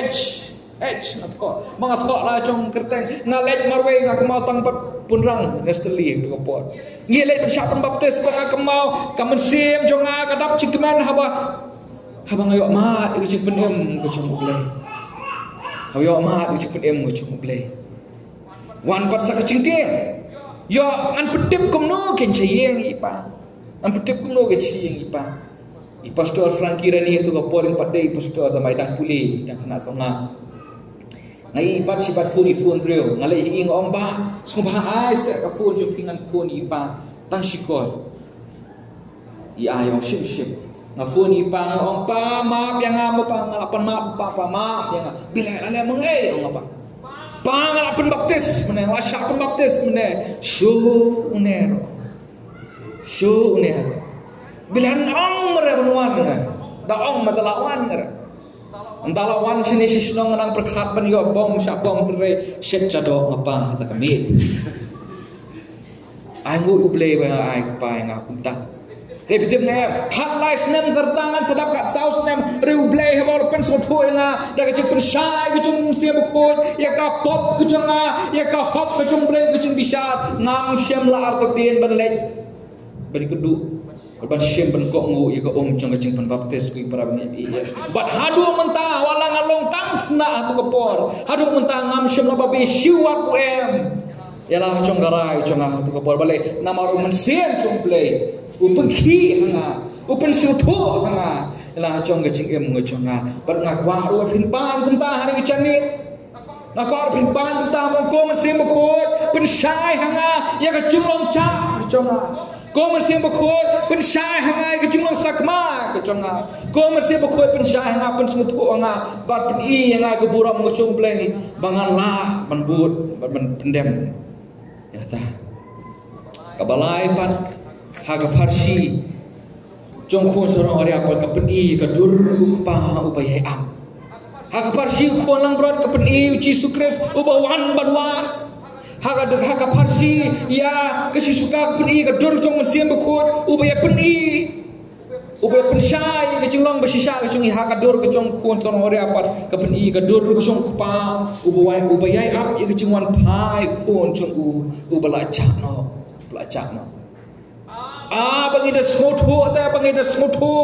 ngathok mangathok la chong kerteng ngalej marwe ngakemau tang pat punrang nesteli ko pot ngilej syapan baptis ngakemau kamen sim jonga kadap cikman haba ngayok mat ik cik penem ko chong ublai ngayok mat ik cik penem ko chong ublai wan pat sa kacing ting yo an pedip kumno ken cheyeng ipa an pedip kumno ke cheyeng ipa Pastor Frankie Rani itu ko poring padai pastor da maidang puli yang kena sona ngai pat sipat phone bro ngalai ing omba sumba ai se ka phone jo pingan phone ipa tang sikol i ayong ship na phone ipa ompa maaf yang apa pa ngalapan maaf papa maaf yang bila ale mengai ngapa pangalapan baptis meneh wasyapan baptis meneh show unero bilan ong merebenuan da ong matalawan antalawan sini sisnong nang perkhat ban yo bom syabom re set jado ngapa ta kami ai ngu ublei ba ai pa ngakum ta repitim ne khat lai snem gertangan sedap kat saus nem re ublei hebol pen so thu nga da ke pen sai ke chung sia bukut ya ka pop ke chung ya ka hop ke chung bre ke chung bisat ngam syam la artien ban lej ban kedu ban syem ban kok ngu ya ka chong kecing ban baptis ku para bengi iya bat hadu mentah wala ngalong tang na tu kepor hadu mentah ngam syem la babi siwat ku em yalah chong garai chong tu kepor bale nama ru mensien chong play upen khi hanga upen suthu hanga yalah chong kecing em ngu chong bat ngakwa ru pin pan tentah hari canit ngakwa pin pan tentah mongko mesim bekut pen sai hanga ya ka chulong cha chong ko masih bakut pensai hangai ke jumlah sakma ke jonga ko masih bakut pensai hangai pen smutu anga bat pen i hangai ke buram ngusung play bangan la menbut ban pendem ya ta kabalai pat haga farsi jong khon sorong ari apa ke pen i ke dur pa upaya am haga farsi khon lang brot ke pen i Yesus Kristus ubawan banwan haga farsi ya kesisuka peni ka dor jong mesiem bekut ubaya peni ubaya pensai ke jong besisa ke jong haga dor ke jong kon son ore apat ke peni ka dor ke jong pa ubaya ap ke jong wan pai kon jong ubala chakno bagi da smotho ta bagi da smotho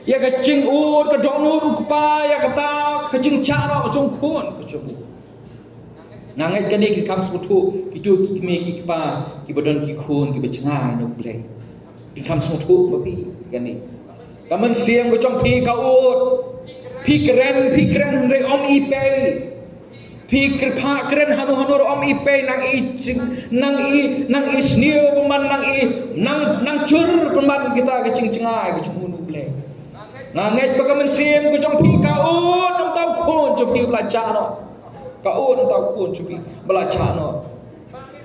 ya ke jing ut ke dong nu ku pa ya kata ke jing charo ke jong kon ke jong ngangai kani ki kam smutu kitu ki me ki pa ki bodon ki khun ki becanga no blai ki kam smutu babi kani kamen siang ko chong pi ka ut pi keren re om i pe Pikir pak keren hanu om ipe nang i snio peman nang cur peman kita kecing cengai kecing unu ble. Nganget bagaimana sim kecong pi kaun nang tau kun cobi belajar no. Kaun tau kun cobi belajar no.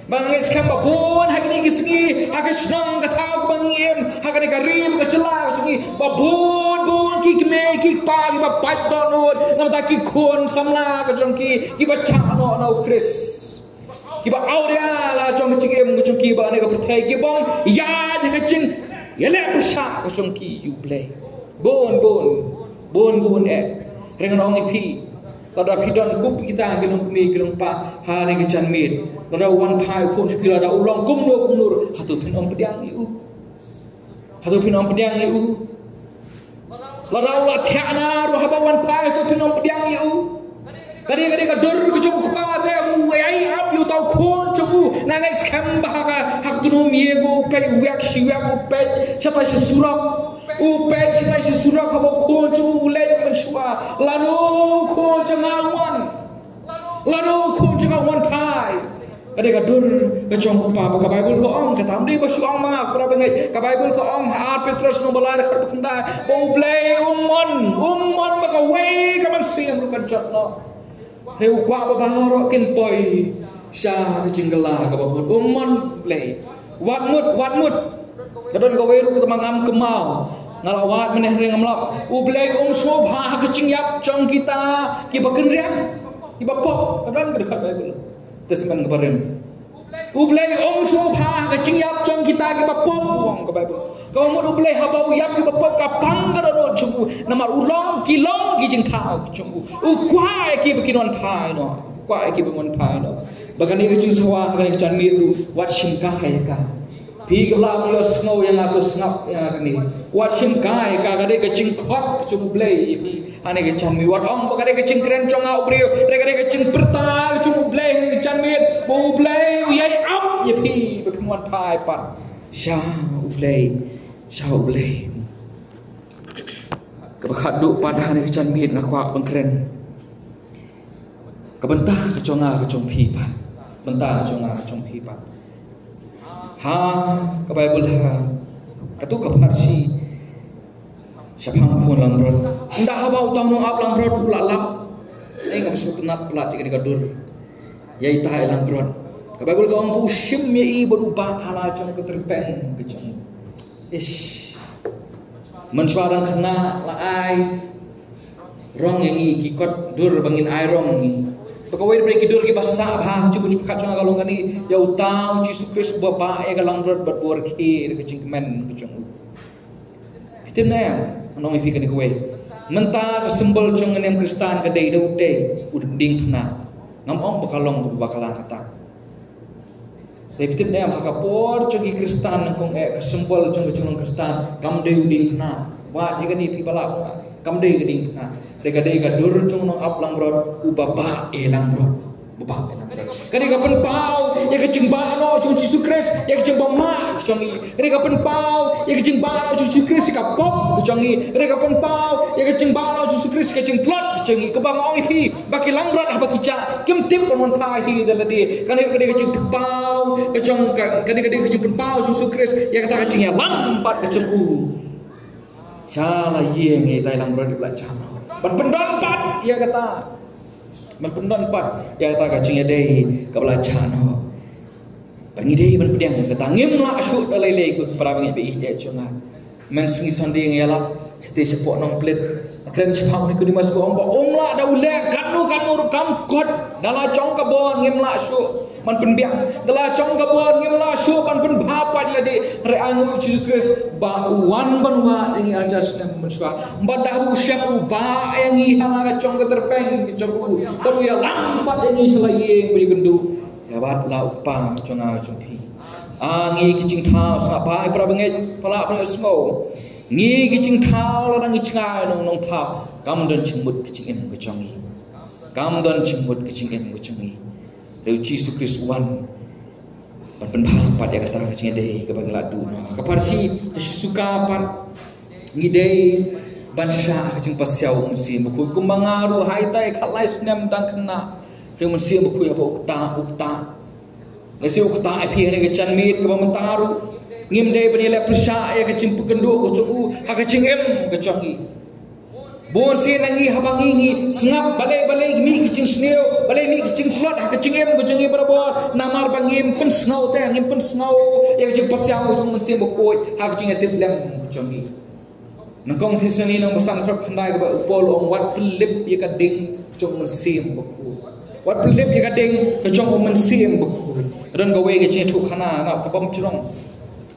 Bangis kan babon hak ni kisgi hak senang kata bangiem hak ni karim kecelah kisgi babon ki me ki pa ki ba python nam ta ki khon samla ka jong ki ba cha no Chris ki ba audia la jong chigem ka jong ki ba ne ka prthai ki bong ya de ka ching yele prasha ka jong ki you play bon rengan ong pi lada pidon kup kita gelong kumi gelong pa hari ke janmit lada wan pai kon chuki lada ulang kumnur hatu pin om pediang iu lada ulah tiana ru haba wan pai hatu pin om pediang iu kadi ka dor ke jong pa te mu ai am yu tau kon chuku na ngai skam ba hak tunu miego pe wek shi wek pe chata shi surak upet cita si surak habo kuncu ulet mensua lanu kuncu ngawan pai kade kadur kecong kupa ka Bible ko ong katam di basu ong ma pura bengai ka Bible ko ong ha Petrus no balar ka kunda bo play ummon ba ka wei ka man siam ru kan jatno heu kwa ba baharo kin poi sha jinggala ka ba ummon play watmut kadon ka wei ru tamangam kemau ngalawat meneh ring amlap ublay sobha kecing yap cong kita ki baken riang ki bapok kadang dekat Bible testament keparin ublay sobha kecing yap cong kita ki bapok uang ke Bible kau mau ublay habau yap ki bapok kapang kadano cungu namar ulong kilong ki jing tau cungu kwai ki bekinon pai no kwai ki bengon pai no bagani kecing sawah bagani kecan miru wat simkah ka pi kebla yo snow yang aku snap ya ni wat sim kai ka gade ke cingkot cu blay pi ane ke chanmi wat ong ba gade ke cingkren chong au brio re gade ke cing perta cu blay ni ke chanmi bo blay yai up ye pi be kemon pai pat sha blay ke bakadu pada ane ke chanmi ngakwa bengkren ke bentah ke chong pi pat bentah ke chong pi pat ha ke Bible ha katu ke Parsi syapang pun lambrod ndah habau tau no ap lambrod ulalap ngam sutunat plat ke dur yai tai lambrod ke Bible ko ang pusim ye i berupa hala jong keterpeng ke jong ish mensuaran kena laai rong yang i kikot dur bangin ai rong ni pegawai daripada kidur ki basa bah cukup kacang kalau ngani ya utang Yesus Kristus bapa ya galang berat berbuar ki de kecing kemen kecung fitina ya anong ipi kan kowe menta kesembel jong ngene Kristen kedai daude uding pna ngam ong bakalong bakalan kata fitina ya makapor jong Kristen kong kesembel jong Kristen kam de uding pna wa jika ni pi balak kam de uding pna dekade gadur jong nong ap langrod ubaba langrod baba kadi kapan pau ya kecing bano jong Yesus Kristus ya kecing bama jongi kadi kapan pau ya kecing bano jong Yesus Kristus ka pop jongi kadi kapan pau ya kecing bano jong Yesus Kristus kecing plot jongi ke bang oi hi baki langrod ah baki ca kim tip kon pa hi dalade kadi kecing pau kadi kecing pau jong Yesus Kristus ya kata kecing ya lampat kecing salah ye ngi tai langrod di belakang Pendon pat ya kata pendon pat ya kata kacingnya deh kabla chano bangi deh ban pedang kata ngim la asyuk dalai ikut para bangi bi dia chonga men singi sonding yala sete sepok nong plit kren chapau ni kudi mas bo om la da ule kanu kam kot dala chong ka bon ngim la asyuk man penbiang dala chong ka bon ngim la asyuk ban pen bapa dia de re angu Yesus Kristus ba wan banwa ini ajas nem mensua badah bu syam ba yang ihala chong ka terpeng chong baru ya lampat ini selai beri gendu ya bat la upa chonga chompi angi kicing thao sa bai pra bengai pala pang smo ngi kicing thao la nang ichnga nong thao kam don chimut kicing em ke chongi kam don chimut kicing em ke chongi Reu Yesus Kristus wan pan pat ya kata kicing deh ke bagi ladu ka parsi suka pan ngidei bansa kicing pasiau mesin buku kumbangaru hai tai khalai snem dang kena Ring mensia berkuih apa ukta. Nasi ukta api hari kecan mit ke mentaru. Ngim day penilai persia ya kecing pekenduk kecung kecing kecong i. Bon si nangi habangi sengap balai mi kecing sneo balai mi kecing slot kecing kecing berabot namar pangim pen snau teh ngim pen snau ya kecing pasiau kecung mensia berkuih kecing atip lem kecong i. Nangkong tisani nang pesan krap khandai ke upol ong wat pelip ya kading kecong mensia berkuih. Wat pelip ya kading kecong mensia berkuih. Dan gawe kecing tu khana ngap kapam curong.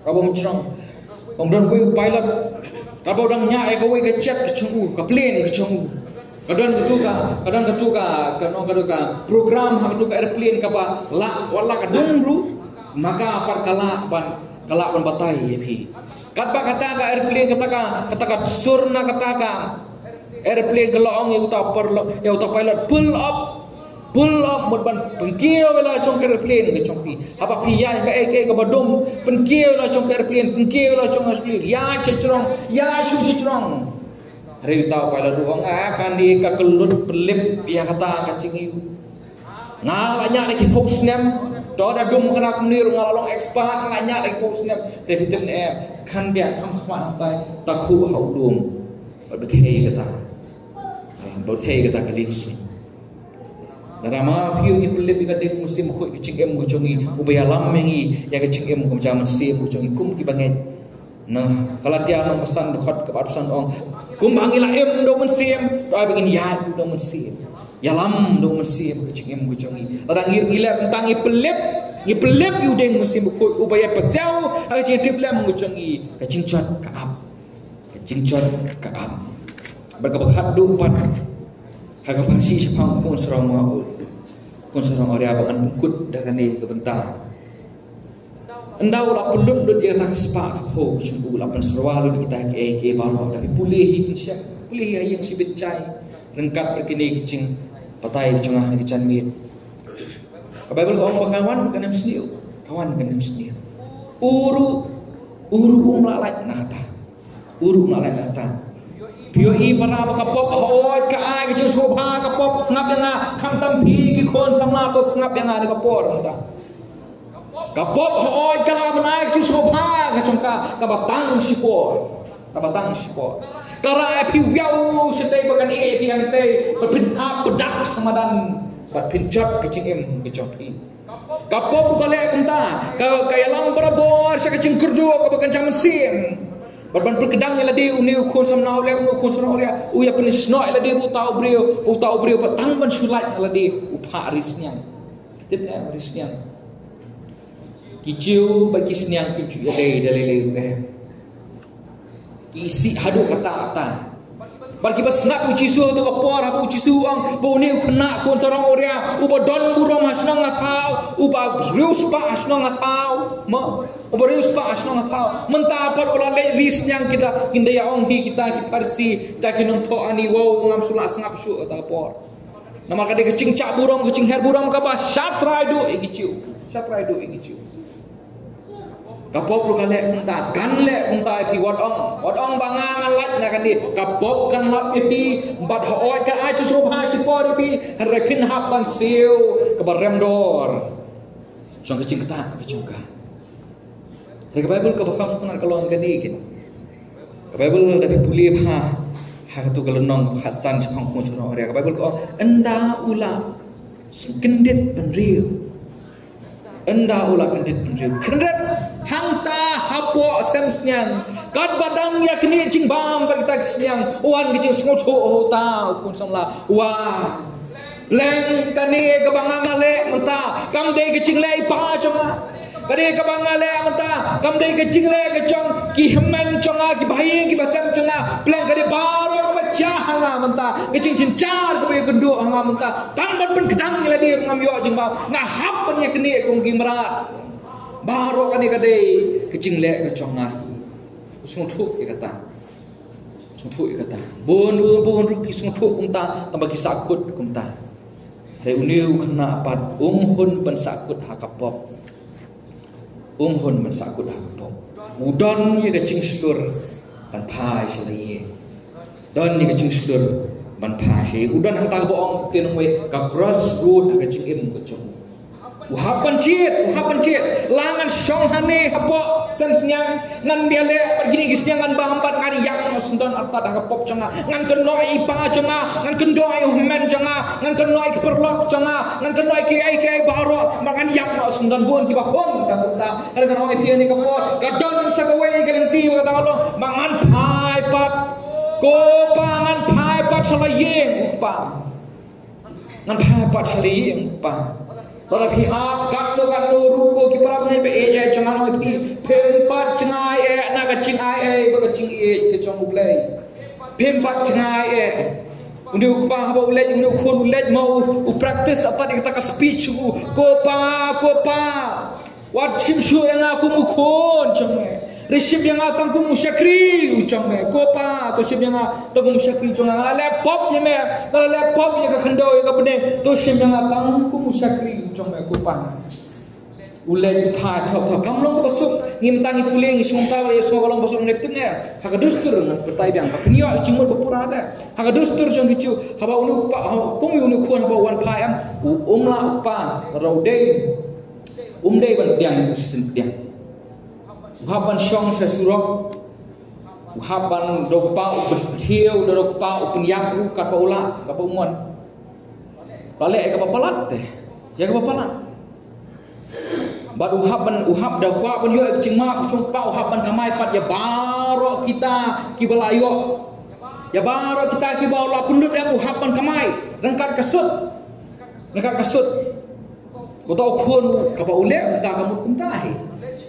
Kapam curong. Kemudian gawe pilot Kalau orang nyak kau ke chat kecungu, ke plane kecungu. Kadang ketuka, program hak ketuka airplane kapa la wala kadung bro, maka apar kalak ban batai pi. Kata airplane kata surna kata airplane kelong ya uta pilot pull up ban pengkio la chong airplane ke chongpi. Apa piya ke badum pengkio la chong airplane pengkio la chong airplane ya checrong hari tau pada duang akan di kakelut pelip ya kata kacing iu ngalanya lagi hostnem do da dum kena kunir ngalalong expand ngalanya lagi hostnem repeated kan dia kam khwan tai takhu haudum berthei kata kelingsi Nama piu ni pelip ikadek musim koi kecing kucongi ubaya lam mengi ya kecing kum jaman sim kucongi kum kibanget. Nah kalau dia pesan dekat ke pesan ong kum angila do mensim do begini ya do mensim ya lam do mensim kecing kucongi. Orang ngila tentang ni pelip udeng musim koi ubaya pasau kecing tiplam kucongi kecing cot kaam berkebakat dupat hagapan si sepang pun serang maul pun serang area bakan bungkut darani kebentar endau la pelum dut dia tak sepak ho cunggu lapan serwalu kita ke balo tapi pulih yang si becai rengkat perkini kecing patai cengah ni kecan mit Bible kau kawan kan sendiri kawan kan sendiri uru umlalai nak kata Pioi para kapop hoy ka ai ke soba kapop sengap yang kham tam phi ki khon samla to sengap yang ni kapor ta kapop hoy ka manai ke soba ka chongka ka batang sipor kara phi wiau sete bakan e phi hante pin ap pedat hamadan bat pin jat ke cingem ke chopi kapop kale kunta ka yalam barabor sa ke cingkurjo ka bakan chaman sim Barban perkedang yang ladi uniu khon samna oleh khon samna oleh uya penisno ladi utau brio petang ban sulat ladi upha risnya ketibnya risnya kiciu bagi sniang kicu dalai isi hadu kata bagi basnap uci su tu kapor apa uci su ang boni kena kon sarang oria uba don buram hasnang ngatau uba rius pa hasnang ngatau uba rius pa hasnang ngatau mentapar ulah le ris yang kita kindaya ong hi kita kiparsi kita kinong to ani wow ngam sula sngap su tapor nama kade kecing cak buram kecing her buram ka ba satraidu igicu kapop lu kale unta kan le unta pi wat ong bangangan lat na kan di kapop kan lap pi bat hoy ka a chu ha chi por pi repin hap ban siu ke barem dor jong kecing kata kecungka ke Bible ke bakam setengah kalau kan di kin ke Bible tapi pulih ha tu kalau nong khasan chang khon sono ke Bible ko enda ula kendit benriu kendit hangta hapo semsnyang kad badang yakni jingbam bertak siang wan gicing sngocho ta kun samla wa bleng kani kabangangale menta kam de gicing lei pa chonga kani kabangale menta kam de gicing lei gechong ki hemen chonga ki bhai ki basam chonga bleng kani baro bacha hanga menta gicing cincar ke genduk hanga menta tamban pen gedang ladi ngam yo jingbam ngahap pen yakni kong gimrat baru kan kade kecing lek kecongah sungthuk kata bon ruki sungthuk kumta tambah kisakut kumta reuniu kena pat hun ban sakut hakapop hun ban sakut hakapop udon ye kecing slur ban pai selai don ye kecing slur ban phashi udan hata boong tinungwe ka crossroad ka chingim ko chong uhapan cit langan syong hane hapo sensnyang ngan biale pergini gisnya ngan bahambat ngari yang sundan atta dah pop canga ngan kenoi pa canga ngan kendoi humen canga ngan kenoi keperlok canga ngan kenoi kiai baro makan yang sundan bon ki bahon dah ta ada kan oi tiani kapo kadon sagawe garanti wa ta lo mangan phai pat ko pangan phai pat salayeng upa ngan phai pat salayeng upa Lalu pihak kanu ruko kiparap ngai be eja jangan oi pi pempat cengai na ka cing ai ba ka cing ke chong ublai pempat cengai undu pa haba ulej undu khon ulej mau practice apa kita ka speech kopa wat sim shu yang aku mu khon chong Receive yang atang ku musyakri ucang me kopa to sim yang atang ku musyakri ucang laptop ye me laptop ye ka khando ye ka bne to sim yang atang ku musyakri ucang me kopa ulai pha thop kamlong ko basuk ngim tangi puling sungta ye so galong basuk neptin ne ha ka dustur bertai biang ka pnio jingol bapura da ha ka dustur jong gichu haba unu pa kum unu khon haba wan pha am umla pa raude umdei ban biang sin biang uhapan syong sesurok uhapan dokpa upen thieu dokpa upen yakru kat paula ka paumuan balik ka papalat teh ya ka papalat bad uhap dakwa pun yo cingma cung pa uhapan kamai pat ya baro kita ki balayo ya baro kita ki bawla pendut yang uhapan kamai rengkat kesut botau khun ka paule unta kamu kumtahi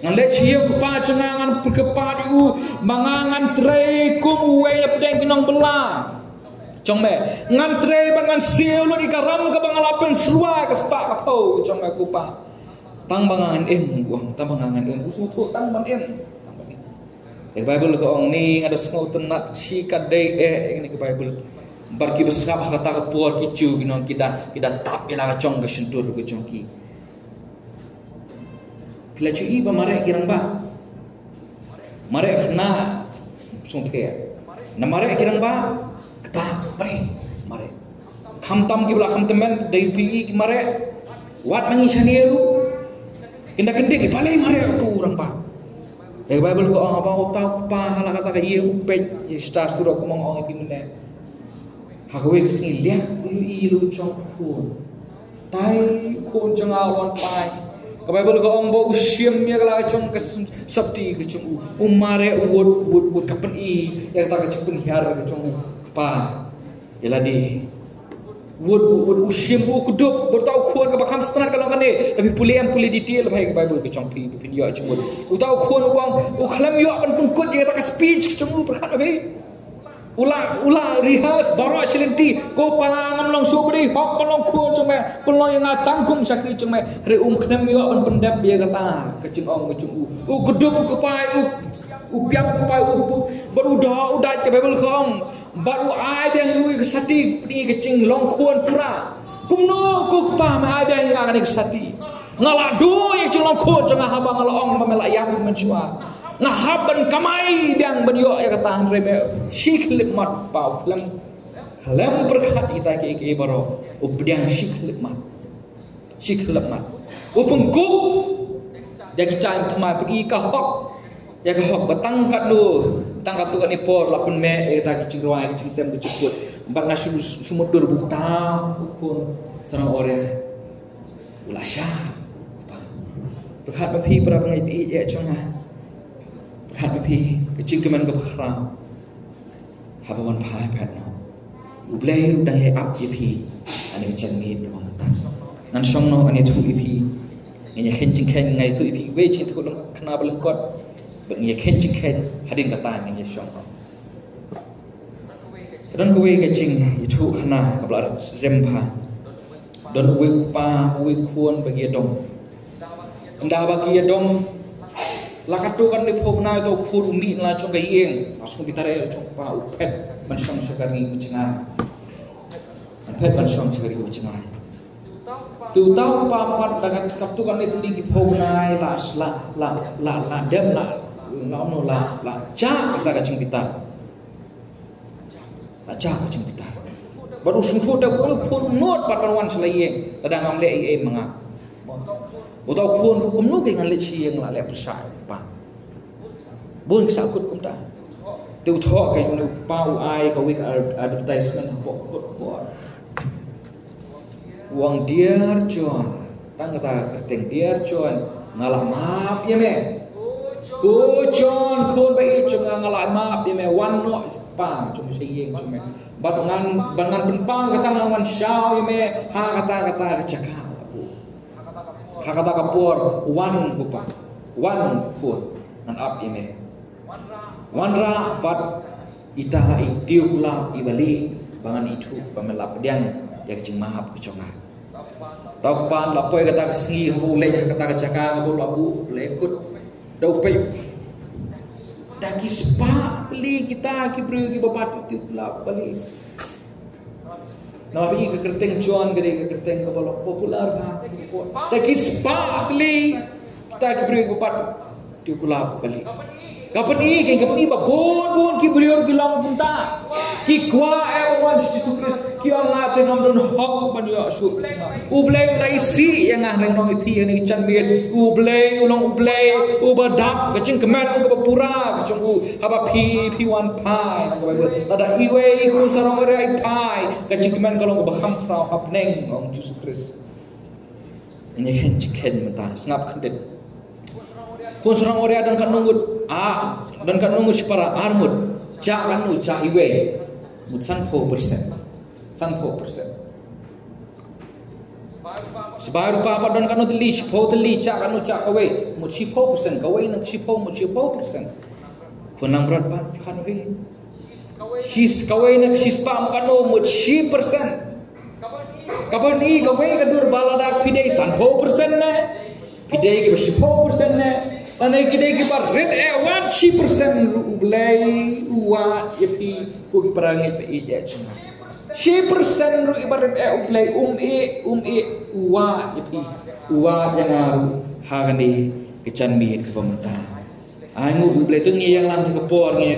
ngan le chiu pa cengangan perkepat u mangangan trei kum we pedeng kinong bela chong me ngan trei bangan siu lu di karam ka bangalapen selua ka sepak ka pau chong me kupa tang bangangan tang bangangan usu tu tang bang di Bible ko ong ni ada semua tenat si kadai ini ke Bible bar ki besap kata ka puar ki ciu kinong kita tap ila ka chong ka sentur ka chong ki Bila cui ba mare kirang ba mare khna sungke na mare kirang ba kata mare kham tam ki bla kham temen dai pi ki mare wat mangi sanieru inda kende ki palai mare tu urang ba dai Bible ko apa tau pa hala kata ka ieu pe sta sura ko mong ong pi mene ha ko we sing lia i lu chong fu tai ko janga wan pai Bible ko ong bo usiam ya kala chong ke sabti ke chong umare wood kapen i ya ta ke chong hiar ke chong pa ila di wood usiam bu kudup bertau khon ke bakam setengah kalau kan lebih puli detail bhai ke Bible ke chong pi yo chong utau khon uang ukhlam yo pan pun kut ya ta ke speech chong berkat bhai ula rehearse bara silenti ko palangan long subri hok palong khon chome pelong yang atang kum sakti chome re khnam yo on pendap dia kata kecing ong kecing kedup ke pai piang ke pai baru udah ke Bible kong baru ai yang lui ke sati ni kecing long khon pura kumno ku pa ma ai yang akan ke sati ngalado yang ching long khon changa haba ngalong melayang mencua Nahaban kamai biang benyo ya kata reme shiklip mat pau lam berkat kita ke baro ubdiang shiklip mat upengkup dia kicam thama pergi ka hok ya ka hok batang kat lu tangkat tu kan ni por lapun me kita kicing ruai kicing tem kecuput empat nasu sumudur buta ukun sarang ore ulasya berkat bapi berapa ngai ya chonga Hati pi kecing keman ke bakram habawan phai phat no ublai udang ye ap ye pi ani chan mi do tan nan song no ani thu pi ngi khen ching khen ngai thu pi we chi thu long khna bal kot ngi khen ching khen hadin ka ta ngi song no don ko we kecing ye thu khna ka bla rem pha don we pa we khuon bagi dom nda bagi dom lakatu kan ni phobna to khur umi la chong kai eng asung bitare chong pa upet ban song sakari ucinga upet ban song sakari ucinga tu tau pa pat dagat kaptu kan ni tuli ki phobna la dem la no la cha kita ka ching bitar la cha ka ching bitar baru sungguh dah pun not patanwan selain kadang amle ai manga utau kun ku kumnu ke ngan le chieng la le persai pa bun sakut kum ta tu tho ke nu pau ai ka week advertisement ko uang dear John tang kata keteng dear John ngalah maaf ya me John kun bai chung ngalah maaf ya me wan no pa chung chieng chung me bat ngan penpang kata ngan syau ya me ha kata cakap hakata kapur one bupa one food nan up ime one ra bat ita itiu pula ibali bangan itu pamela pediang yak jing mahap kuconga tau pan lapoi kata kesingi habu le kata caka habu labu lekut dau pe daki spa beli kita ki bru ki bapat itiu pula bali Nabi ke kerteng John gede ke kerteng ke balok popular ba. Taki spa beli kita ke beri bupat di kulap beli. Kapan ni ba bon ki beri bilang punta. Ki kwa wan Jesus Christ ki Allah te ngam don hok ban ya syuk. Ublay dai si yang ah nang ipi ni chan miet. Ublay ubadap ke cing kemat ke pura ke cung haba pi wan pai ke Bible. Ada iwe ku sarong rai pai ke cing kemat kalau ke baham frau hab neng ong Jesus Christ. Ini kan ciken mata ngap kendet. Kun sarong ore dan kan nunggut dan kan nunggut separa armut. Ca kanu ca iwe mut 30%. Sebayar rupa apa dan kanu teli ca kanu ca kawe mut 10% kawe nak 10% mut 10%. Kunang berat ba kanu hi. His kawe nak his pa kanu mut 10%. Kapan ni kawe kadur balada pidai 10% na. Pidai ke 10% na. Anai kidai ke par red 1% ublay uwa yapi pu perangit pe ija cuma 10% ru ibarat ublay uwa yapi uwa yang hagani kecan mi ke pemerintah angu ublay tu ngi yang lan ke por ngi